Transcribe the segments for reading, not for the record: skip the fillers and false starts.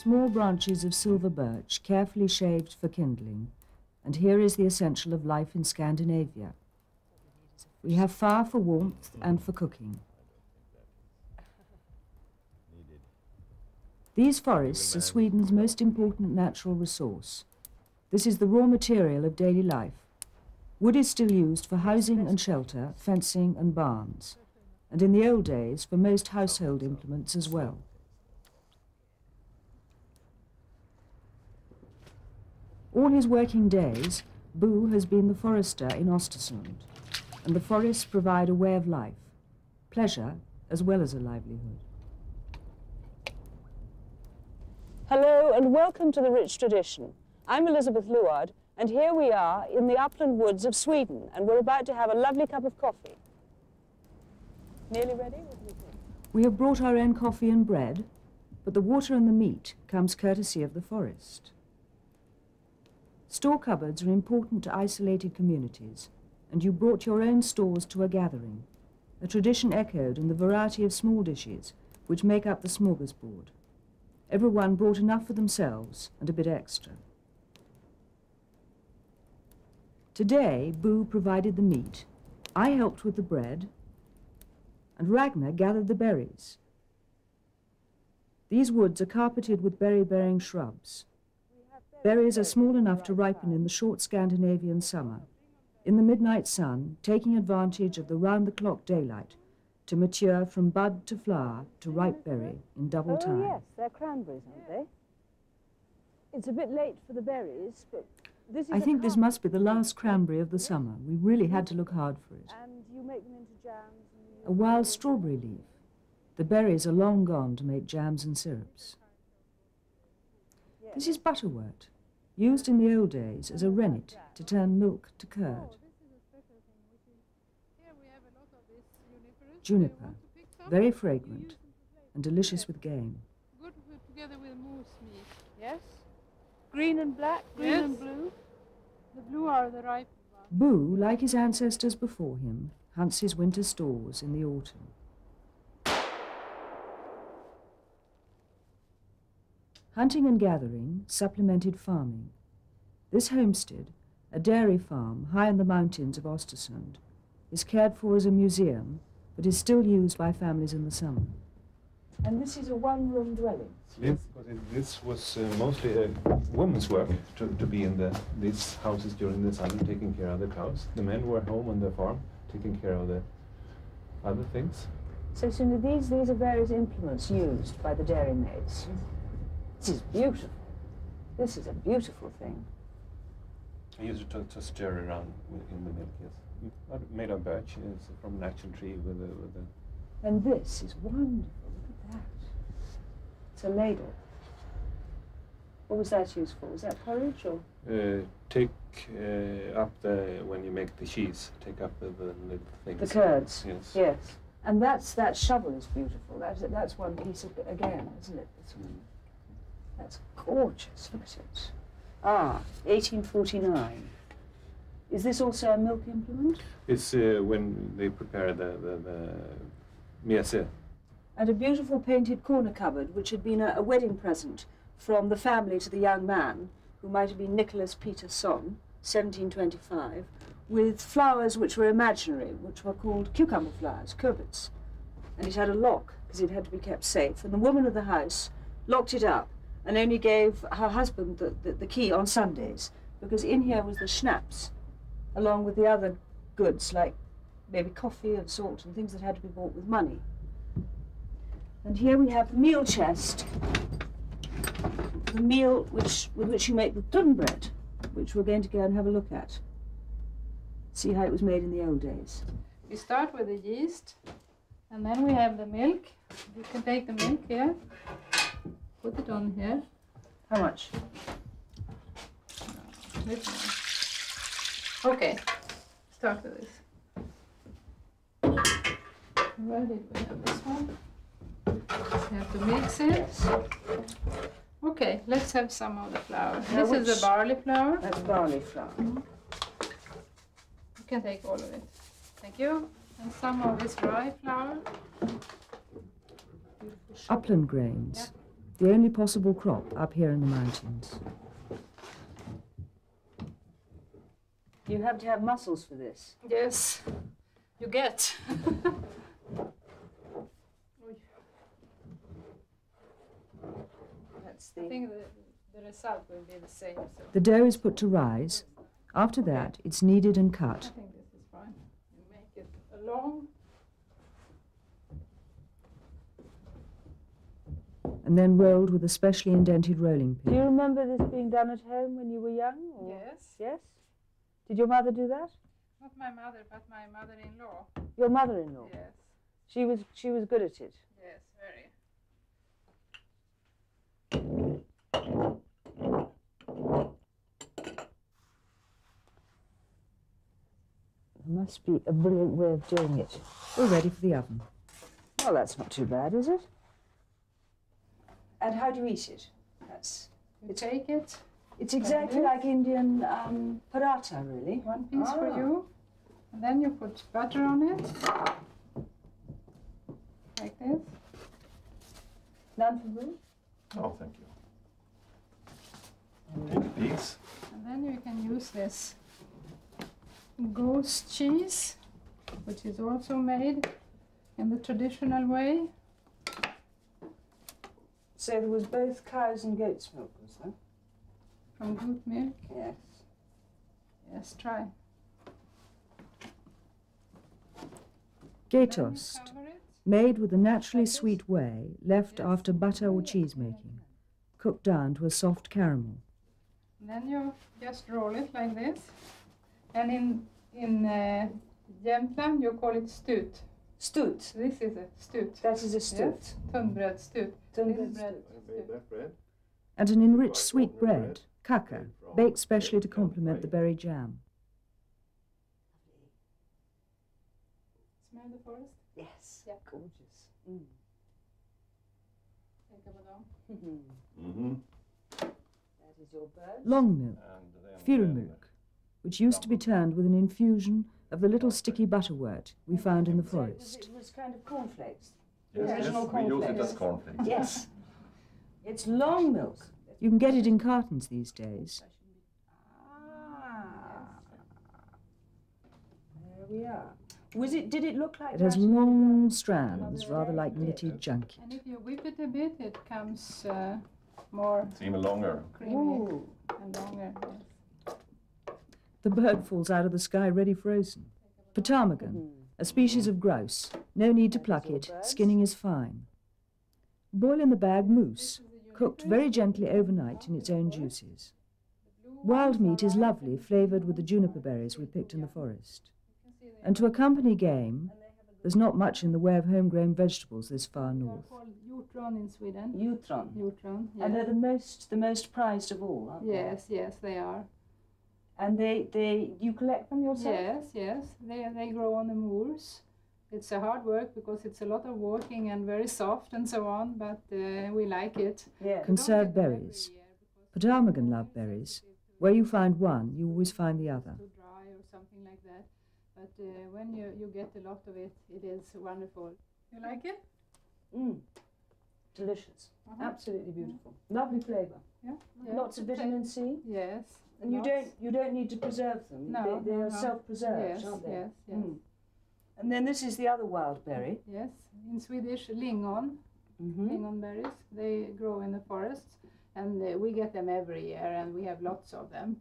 Small branches of silver birch, carefully shaved for kindling, and here is the essential of life in Scandinavia. We have fire for warmth and for cooking. These forests are Sweden's most important natural resource. This is the raw material of daily life. Wood is still used for housing and shelter, fencing and barns, and in the old days for most household implements as well. All his working days, Bo has been the forester in Östersund, and the forests provide a way of life, pleasure as well as a livelihood. Hello and welcome to The Rich Tradition. I'm Elisabeth Luard, and here we are in the upland woods of Sweden, and we're about to have a lovely cup of coffee. Nearly ready? What do you think? We have brought our own coffee and bread, but the water and the meat comes courtesy of the forest. Store cupboards are important to isolated communities, and you brought your own stores to a gathering, a tradition echoed in the variety of small dishes which make up the smörgåsbord. Everyone brought enough for themselves and a bit extra. Today, Bo provided the meat, I helped with the bread, and Ragnar gathered the berries. These woods are carpeted with berry-bearing shrubs. Berries are small enough to ripen in the short Scandinavian summer, in the midnight sun, taking advantage of the round-the-clock daylight to mature from bud to flower to ripe berry in double time. Oh yes, they're cranberries, aren't they? It's a bit late for the berries, but this is I think this must be the last cranberry of the summer. We really had to look hard for it. And you make them into jams. A wild strawberry leaf. The berries are long gone to make jams and syrups. This is butterwort, used in the old days as a rennet to turn milk to curd. Juniper, very fragrant and delicious with game. Good together with moose meat. Yes? Green and black, green Yes. and blue. The blue are the ripe ones. Bo, like his ancestors before him, hunts his winter stores in the autumn. Hunting and gathering supplemented farming. This homestead, a dairy farm high in the mountains of Östersund, is cared for as a museum, but is still used by families in the summer. And this is a one-room dwelling. Yes, because this was mostly a woman's work to be in these houses during the summer, taking care of the cows. The men were home on the farm, taking care of the other things. So, Sunil, these are various implements used by the dairy maids. This is beautiful. This is a beautiful thing. I used it to stir around in the milk, yes. Made of birch, it's from an actual tree with a... And this is wonderful. Look at that. It's a ladle. What was that used for? Was that porridge or? Take up when you make the cheese, take up the little things. The curds. Yes. Yes. And that shovel is beautiful. That's one piece of, again, isn't it? That's gorgeous. Look at it. Ah, 1849. Is this also a milk implement? It's when they prepare the mese. And a beautiful painted corner cupboard, which had been a wedding present from the family to the young man, who might have been Nicholas Peterson, 1725, with flowers which were imaginary, which were called cucumber flowers, cubits. And it had a lock, because it had to be kept safe. And the woman of the house locked it up and only gave her husband the key on Sundays, because in here was the schnapps, along with the other goods, like maybe coffee and salt and things that had to be bought with money. And here we have the meal chest, the meal with which you make the dun bread, which we're going to go and have a look at. See how it was made in the old days. We start with the yeast, and then we have the milk. You can take the milk here, put it on here. How much? Which one? Okay, start with this. Where did we have this one? We have to mix it. Okay, let's have some of the flour. Now this is the barley flour. That's barley flour. You can take all of it. Thank you. And some of this rye flour. Upland grains. the only possible crop up here in the mountains. You have to have muscles for this. Yes, you get. That's I the... think the result will be the same. So The dough is put to rise. After that, it's kneaded and I cut. think this is fine. You make it long. And then rolled with a specially indented rolling Do you pin. remember this being done at home when you were young? Or? Yes. Yes? Did your mother do that? Not my mother, but my mother-in-law. Your mother-in-law? Yes. She was good at it. Yes, very. There must be a brilliant way of doing it. We're ready for the oven. Well, that's not too bad, is it? And how do you eat it? You take it, It's exactly like Indian paratha, really. one piece for you, and then you put butter on it, like this. None for me? Oh, thank you. Take a piece. And then you can use this goose cheese, which is also made in the traditional way. So there was both cow's and goat's milk, was there? From goat milk. Yes. Yes, try. Then you Gaitost, cover it. made with the naturally sweet whey left after butter or cheese making, cooked down to a soft caramel. Then you just roll it like this. And in Jämtland you call it stut. Stut. This is a stut. That is a stut. Yes, tunnbröd stut. Tunnbröd This bread stut. stut. Bread. And an enriched sweet bread, kaka, baked specially to complement the berry jam. Smell the forest? Yes. Yeah. Gorgeous. Mm. Take a badam. Mm-hmm. That is your bird. Long milk, fulmuk, which used to be turned with an infusion of the little sticky butterwort we found in the forest. It was kind of cornflakes. Yes, Original we use it cornflakes. as cornflakes. Yes. It's long milk. You can get it in cartons these days. Ah. There we are. Did it look like It has that? long strands, rather like knitted junket. And if you whip it a bit, it comes more It's even longer. creamy Ooh. and longer. Yes. The bird falls out of the sky ready frozen. Ptarmigan, a species of grouse. No need to pluck it, skinning is fine. Boil in the bag mousse, cooked very gently overnight in its own juices. Wild meat is lovely, flavoured with the juniper berries we picked in the forest. And to accompany game, there's not much in the way of homegrown vegetables this far They are north. called jutron in Sweden. Jutron. Jutron. And they're Yes. the most prized of all, aren't they? Yes, yes, they are. And you collect them yourself? Yes, yes. They grow on the moors. It's a hard work because it's a lot of walking and very soft and so on, but we like it. Yeah. Conserved berries. Ptarmigan love berries. Where you find one, you always find the other. Too dry or something like that. But when you get a lot of it, it is wonderful. You like it? Mm. Delicious. Uh-huh. Absolutely beautiful. Lovely flavour. Yeah. Lots of vitamin C. Yes. And you don't need to preserve them. No, they are no. self-preserved, Yes, aren't they? yes, yes. Mm. And then this is the other wild berry. Yes. In Swedish, lingon. Mm-hmm. Lingon berries. They grow in the forests, and we get them every year, and we have lots of them.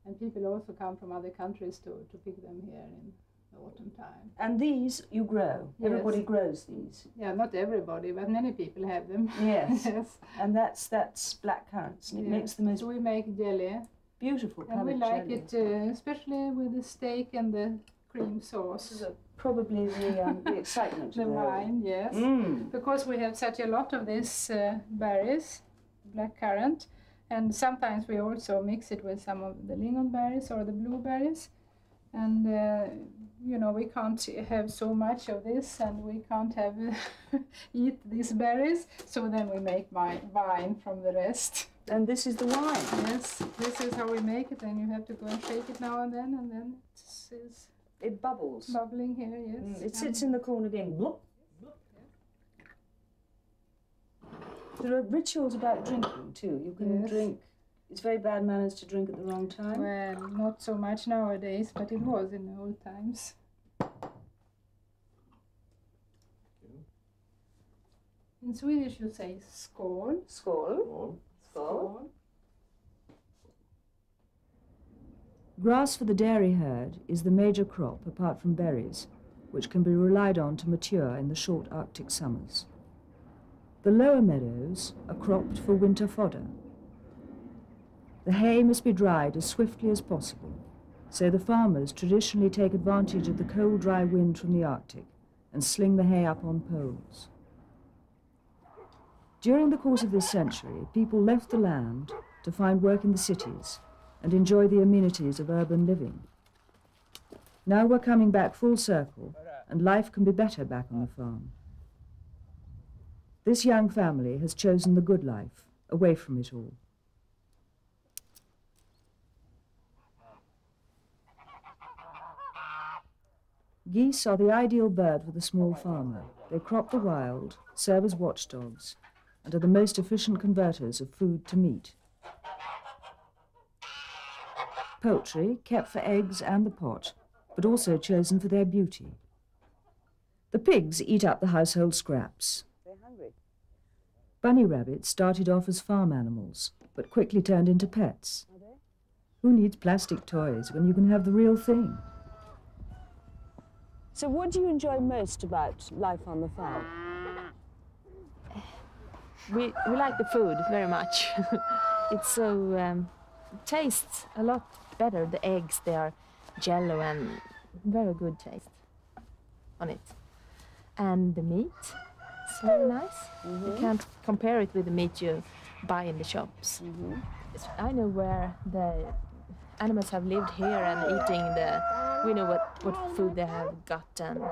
And people also come from other countries to pick them here in the autumn time. And these you grow. Yes. Everybody grows these. Yeah, not everybody, but many people have them. Yes. Yes. And that's black currants. And it Yeah. makes the most So we make jelly, beautiful and we cabbage like jelly. it especially with the steak and the cream This sauce. is probably the excitement The of the whole. wine, yes. Mm. Because we have such a lot of these berries, blackcurrant, and sometimes we also mix it with some of the lingonberries or the blueberries. And we can't have so much of this, and we can't have eat these berries. So then we make wine from the rest. And this is the wine. Yes, this is how we make it, and you have to go and shake it now and then it's It bubbles. bubbling here. Yes, It sits in the corner going blop. There are rituals about drinking too. You can drink. It's very bad manners to drink at the wrong time. Well, not so much nowadays, but it was in the old times. In Swedish you say skål. Skål. Skål. Grass for the dairy herd is the major crop apart from berries, which can be relied on to mature in the short Arctic summers. The lower meadows are cropped for winter fodder. The hay must be dried as swiftly as possible, so the farmers traditionally take advantage of the cold, dry wind from the Arctic and sling the hay up on poles. During the course of this century, people left the land to find work in the cities and enjoy the amenities of urban living. Now we're coming back full circle, and life can be better back on the farm. This young family has chosen the good life, away from it all. Geese are the ideal bird for the small farmer. They crop the wild, serve as watchdogs, and are the most efficient converters of food to meat. Poultry, kept for eggs and the pot, but also chosen for their beauty. The pigs eat up the household scraps. They're hungry. Bunny rabbits started off as farm animals, but quickly turned into pets. Are they? Who needs plastic toys when you can have the real thing? So what do you enjoy most about life on the farm? We like the food very much. It's so tastes a lot better. The eggs, they are jello and very good taste on it. And the meat, it's very nice. You can't compare it with the meat you buy in the shops. I know where the animals have lived here and eating we know what food they have got, and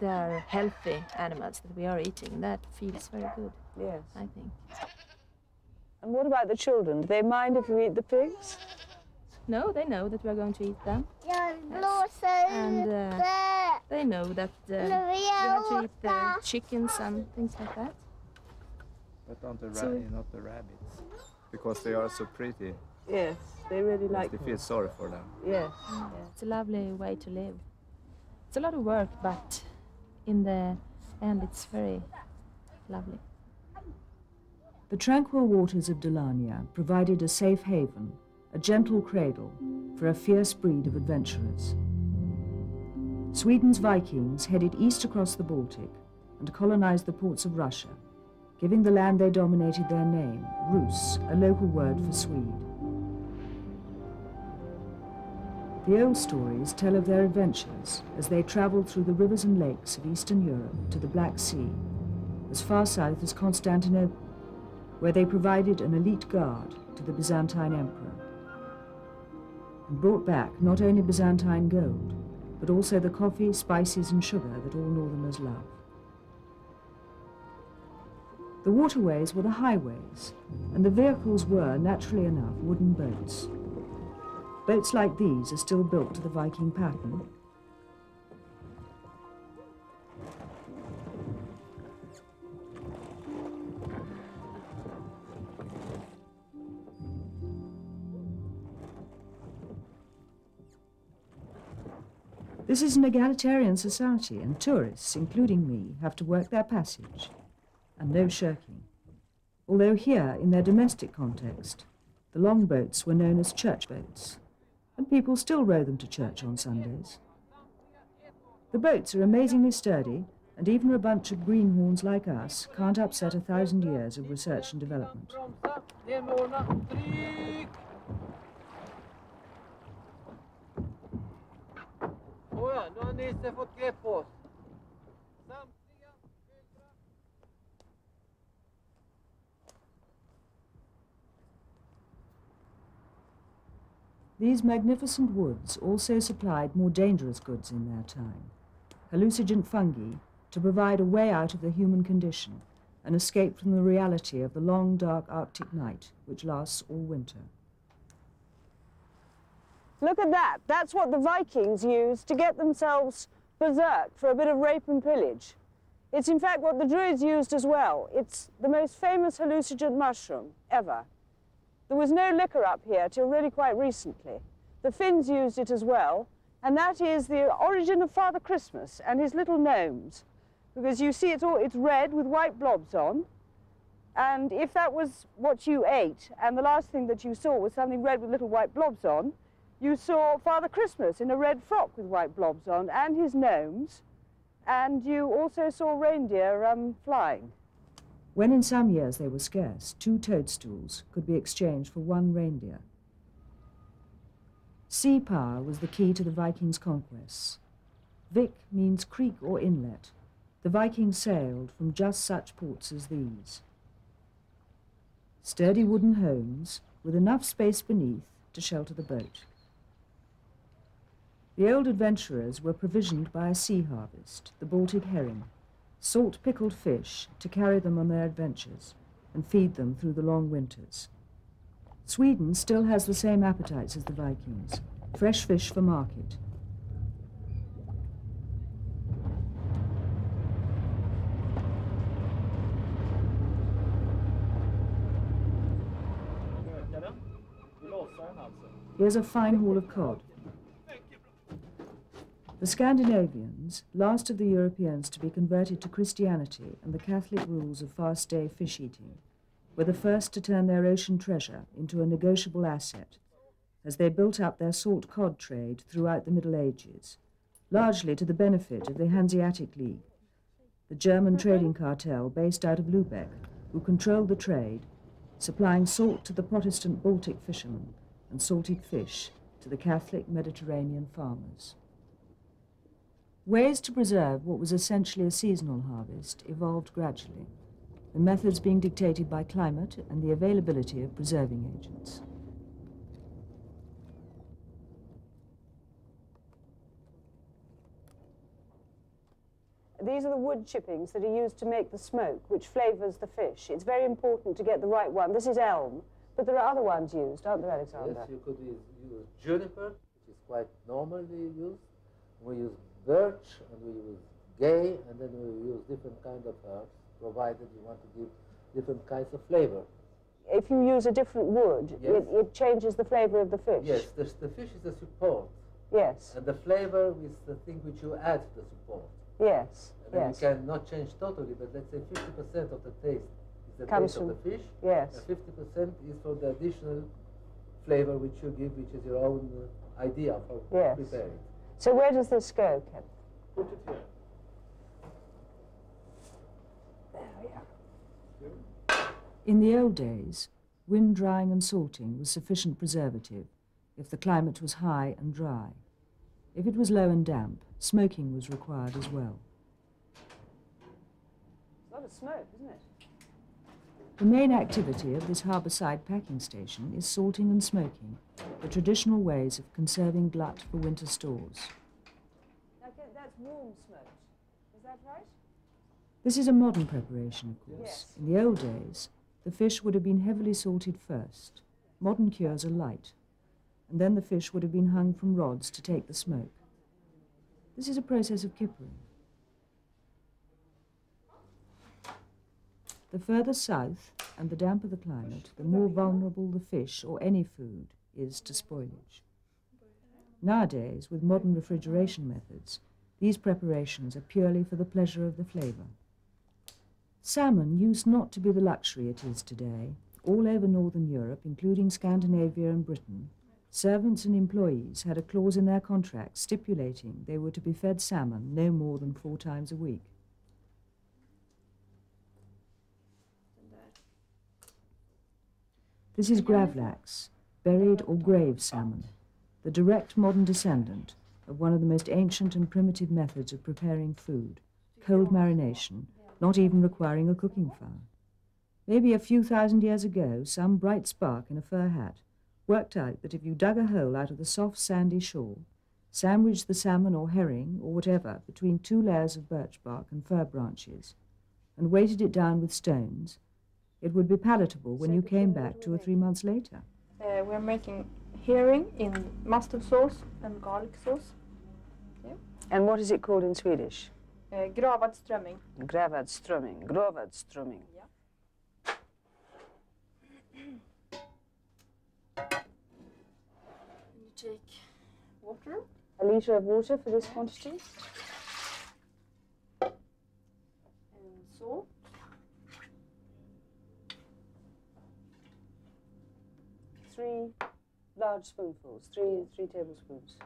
they're healthy animals that we are eating. That feels very good. Yes. I think. And what about the children? Do they mind if you eat the pigs? No, they know that we are going to eat them. Yes. And they know that we have to eat the chickens and things like that. But not the rabbits, because they are so pretty. Yes, they really like They them. feel sorry for them. Yes. Yeah, it's a lovely way to live. It's a lot of work, but in the end it's very lovely. The tranquil waters of Dalarna provided a safe haven, a gentle cradle for a fierce breed of adventurers. Sweden's Vikings headed east across the Baltic and colonized the ports of Russia, giving the land they dominated their name, Rus, a local word for Swede. The old stories tell of their adventures as they traveled through the rivers and lakes of Eastern Europe to the Black Sea, as far south as Constantinople, where they provided an elite guard to the Byzantine emperor, and brought back not only Byzantine gold, but also the coffee, spices and sugar that all northerners love. The waterways were the highways, and the vehicles were, naturally enough, wooden boats. Boats like these are still built to the Viking pattern. This is an egalitarian society, and tourists, including me, have to work their passage, and no shirking. Although here, in their domestic context, the longboats were known as church boats, and people still row them to church on Sundays. The boats are amazingly sturdy, and even a bunch of greenhorns like us can't upset 1,000 years of research and development. These magnificent woods also supplied more dangerous goods in their time, hallucinogenic fungi to provide a way out of the human condition, an escape from the reality of the long, dark Arctic night, which lasts all winter. Look at that. That's what the Vikings used to get themselves berserk for a bit of rape and pillage. It's in fact what the Druids used as well. It's the most famous hallucinogen mushroom ever. There was no liquor up here till really quite recently. The Finns used it as well, and that is the origin of Father Christmas and his little gnomes. Because you see it's red with white blobs on, and if that was what you ate, and the last thing that you saw was something red with little white blobs on, you saw Father Christmas in a red frock with white blobs on, and his gnomes, and you also saw reindeer flying. When in some years they were scarce, 2 toadstools could be exchanged for 1 reindeer. Sea power was the key to the Vikings' conquests. Vik means creek or inlet. The Vikings sailed from just such ports as these. Sturdy wooden homes with enough space beneath to shelter the boat. The old adventurers were provisioned by a sea harvest, the Baltic herring, salt pickled fish to carry them on their adventures and feed them through the long winters. Sweden still has the same appetites as the Vikings, fresh fish for market. Here's a fine haul of cod. The Scandinavians, last of the Europeans to be converted to Christianity and the Catholic rules of fast-day fish-eating, were the first to turn their ocean treasure into a negotiable asset as they built up their salt cod trade throughout the Middle Ages, largely to the benefit of the Hanseatic League, the German trading cartel based out of Lübeck, who controlled the trade, supplying salt to the Protestant Baltic fishermen and salted fish to the Catholic Mediterranean farmers. Ways to preserve what was essentially a seasonal harvest evolved gradually, the methods being dictated by climate and the availability of preserving agents. These are the wood chippings that are used to make the smoke, which flavours the fish. It's very important to get the right one. This is elm, but there are other ones used, aren't there, Alexander? Yes, you could use juniper, which is quite normally used. We use birch, and we use gay, and then we use different kind of herbs, provided you want to give different kinds of flavor. If you use a different wood, yes, it changes the flavour of the fish. Yes, the fish is the support. Yes. And the flavor is the thing which you add to the support. Yes, and then yes. you can not change totally, but let's say 50% of the taste is the Comes taste from of the fish. Yes. And 50% is for the additional flavor which you give, which is your own idea for preparing. So where does this go, Ken? Put it here. There we are. In the old days, wind drying and salting was sufficient preservative if the climate was high and dry. If it was low and damp, smoking was required as well. It's a lot of smoke, isn't it? The main activity of this harbourside packing station is salting and smoking, the traditional ways of conserving glut for winter stores. Now, that's warm smoked, is that right? This is a modern preparation, of course. Yes. In the old days, the fish would have been heavily salted first. Modern cures are light, and then the fish would have been hung from rods to take the smoke. This is a process of kippering. The further south and the damper the climate, the more vulnerable the fish or any food is to spoilage. Nowadays, with modern refrigeration methods, these preparations are purely for the pleasure of the flavour. Salmon used not to be the luxury it is today. All over Northern Europe, including Scandinavia and Britain, servants and employees had a clause in their contracts stipulating they were to be fed salmon no more than 4 times a week. This is gravlax, buried or grave salmon, the direct modern descendant of one of the most ancient and primitive methods of preparing food, cold marination, not even requiring a cooking fire. Maybe a few thousand years ago, some bright spark in a fur hat worked out that if you dug a hole out of the soft sandy shore, sandwiched the salmon or herring or whatever between 2 layers of birch bark and fir branches, and weighted it down with stones, it would be palatable when you came back 2 or 3 months later. We're making herring in mustard sauce and garlic sauce. Yeah. And what is it called in Swedish? Gravad strömming. Gravad strömming. Gravad strömming. Yeah. You take water. A liter of water for this quantity. And salt. 3 large spoonfuls, three tablespoons.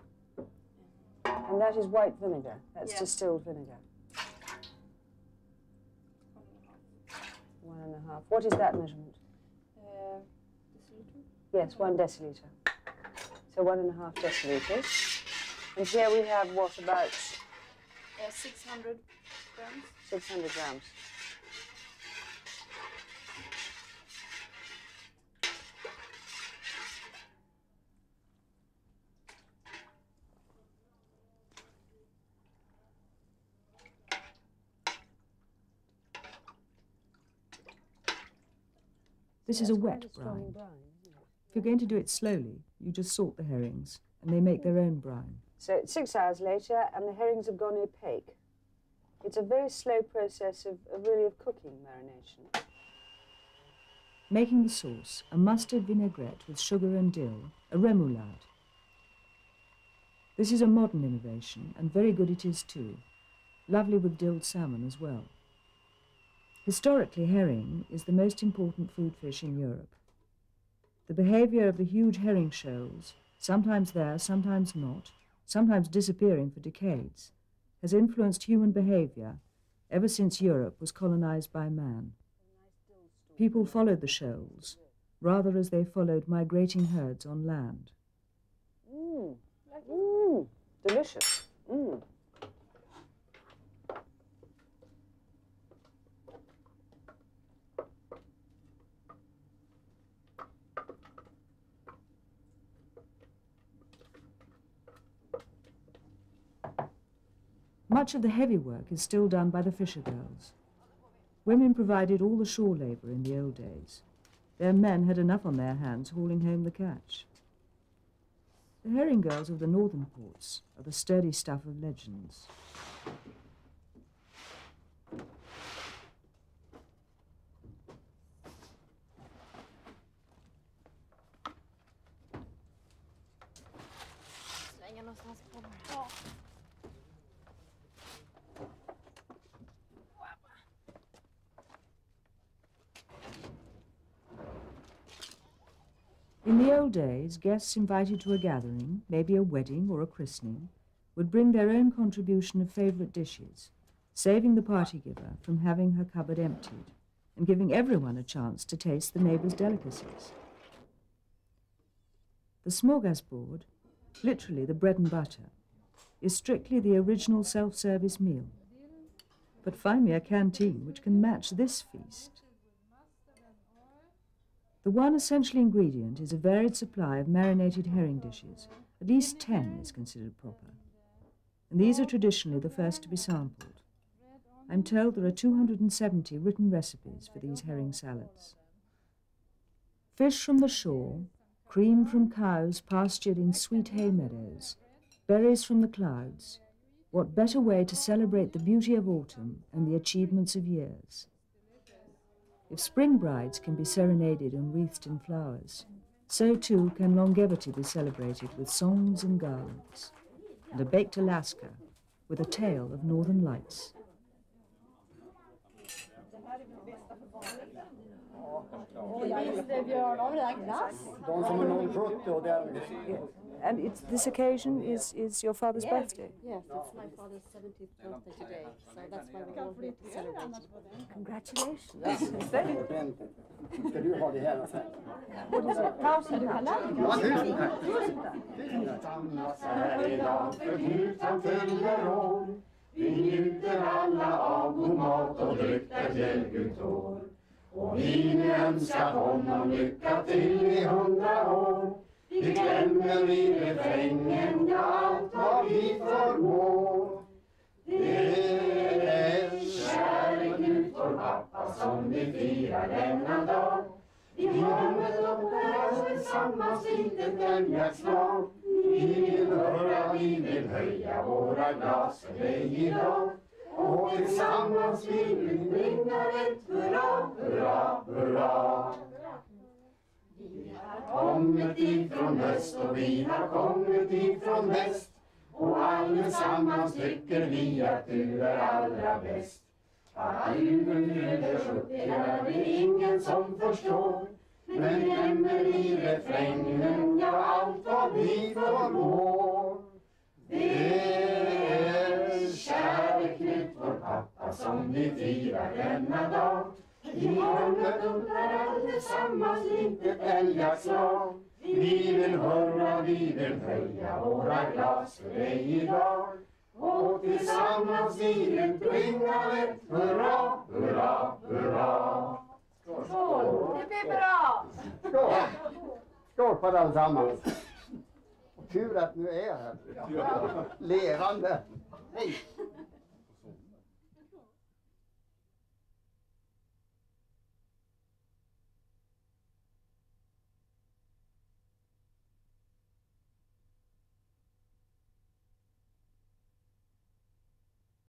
And that is white vinegar. That's distilled vinegar. 1.5. What is that measurement? Deciliter. Yes, 1 deciliter. So 1.5 deciliters. And here we have what, about 600 grams. 600 grams. This is a wet brine. If you're going to do it slowly, you just salt the herrings, and they make their own brine. So it's 6 hours later, and the herrings have gone opaque. It's a very slow process of cooking marination. Making the sauce, a mustard vinaigrette with sugar and dill, a remoulade. This is a modern innovation, and very good it is too. Lovely with dilled salmon as well. Historically, herring is the most important food fish in Europe. The behavior of the huge herring shoals, sometimes there, sometimes not, sometimes disappearing for decades, has influenced human behavior ever since Europe was colonized by man. People followed the shoals, rather as they followed migrating herds on land. Delicious. Much of the heavy work is still done by the fisher girls. Women provided all the shore labour in the old days. Their men had enough on their hands hauling home the catch. The herring girls of the northern ports are the sturdy stuff of legends. In the old days, guests invited to a gathering, maybe a wedding or a christening, would bring their own contribution of favourite dishes, saving the party giver from having her cupboard emptied and giving everyone a chance to taste the neighbour's delicacies. The smörgåsbord, literally the bread and butter, is strictly the original self-service meal. But find me a canteen which can match this feast. The one essential ingredient is a varied supply of marinated herring dishes. At least 10 is considered proper. And these are traditionally the first to be sampled. I'm told there are 270 written recipes for these herring salads. Fish from the shore, cream from cows pastured in sweet hay meadows, berries from the clouds. What better way to celebrate the beauty of autumn and the achievements of years? If spring brides can be serenaded and wreathed in flowers, so too can longevity be celebrated with songs and garlands, and a baked Alaska with a tale of northern lights. And this occasion is your father's birthday? Yes, it's my father's 70th birthday today, so that's why we're all here to celebrate. Congratulations. Ska du ha det här sen? What is it? 1000 Samlas här idag för Knutsan fyller år. Vi njuter alla av god mat och dryck där fjällgud tår. Och vi nu önskar honom lycka till i 100 år. Vi glömmer i refrängen allt vad vi förmår. Det är käre Knut vår pappa som vi firar denna dag. Vi har mött upp här tillsammans litet älgjaktslag. Vi vill höra, vi vill höja våra glas för dig idag. Och tillsammans vi bringar ett hurra, hurra, hurra. Vi har kommit ifrån öst och vi har kommit ifrån väst. Och allesammans tycker vi att du är allra bäst. Att julen fyller 70 är det ingen som förstår. Men nämner i refrängen, ja allt vad vi förmår. Det är käre Knut, vår pappa, som vi firar denna dag. I hörnet upp är allesammans litet älgjaktslag. Vi vill hurra, vi vill höja våra glas för dig idag. Och tillsammans vi vill bringa ett hurra, hurra, hurra. Skål! Det blir bra! Skål! Skål på allesammans! Och tur att nu är jag här. Levande. Hej!